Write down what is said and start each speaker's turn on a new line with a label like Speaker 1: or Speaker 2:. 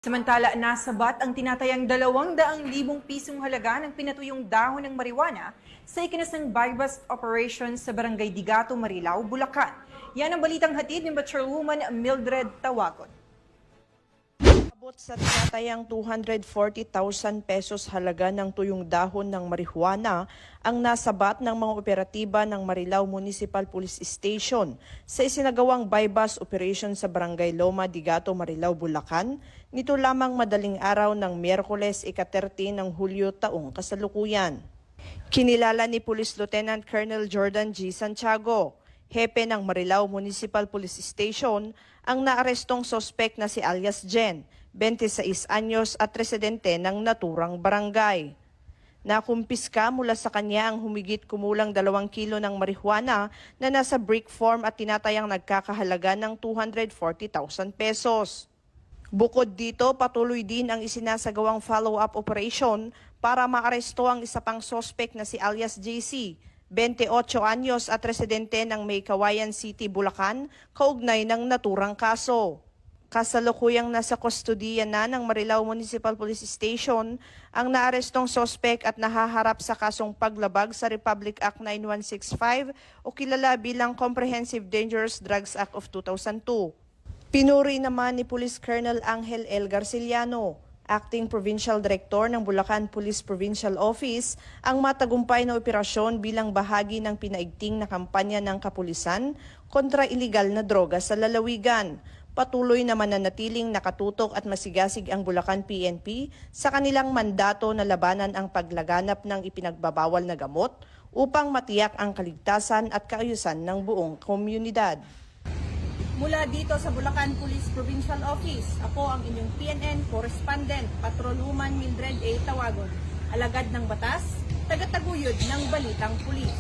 Speaker 1: Samantala, nasabat ang tinatayang 200,000 pisong halaga ng pinatuyong dahon ng marijuana sa ikinasang buy-bust operation sa Barangay Digato, Marilao, Bulacan. Yan ang balitang hatid ni Chairwoman Mildred Tawagon.
Speaker 2: Abot sa tinatayang 240,000 pesos halaga ng tuyong dahon ng marijuana ang nasabat ng mga operatiba ng Marilao Municipal Police Station sa isinagawang buy-bust operation sa Barangay Loma, Digato, Marilao, Bulacan nito lamang madaling araw ng Miyerkules, ika-30 ng Hulyo taong kasalukuyan. Kinilala ni Police Lieutenant Colonel Jordan G. Santiago, hepe ng Marilao Municipal Police Station, ang naarestong sospek na si alias Jen, 26 anyos at residente ng naturang barangay. Nakumpiska mula sa kanya ang humigit kumulang 2 kilo ng marijuana na nasa brick form at tinatayang nagkakahalaga ng 240,000 pesos. Bukod dito, patuloy din ang isinasagawang follow-up operation para maaresto ang isa pang sospek na si alias JC, 28 anyos at residente ng May Kawayan City, Bulacan, kaugnay ng naturang kaso. Kasalukuyang nasa kustodiya na ng Marilao Municipal Police Station ang naarestong sospek at nahaharap sa kasong paglabag sa Republic Act 9165 o kilala bilang Comprehensive Dangerous Drugs Act of 2002. Pinuri naman ni Police Colonel Angel L. Garciliano, Acting Provincial Director ng Bulacan Police Provincial Office, ang matagumpay na operasyon bilang bahagi ng pinaigting na kampanya ng kapulisan kontra iligal na droga sa lalawigan. Patuloy na mananatiling nakatutok at masigasig ang Bulacan PNP sa kanilang mandato na labanan ang paglaganap ng ipinagbabawal na gamot upang matiyak ang kaligtasan at kaayusan ng buong komunidad.
Speaker 3: Mula dito sa Bulacan Police Provincial Office, ako ang inyong PNN Correspondent, Patrolwoman Mildred A. Tawagon, alagad ng batas, tagataguyod ng balitang pulis.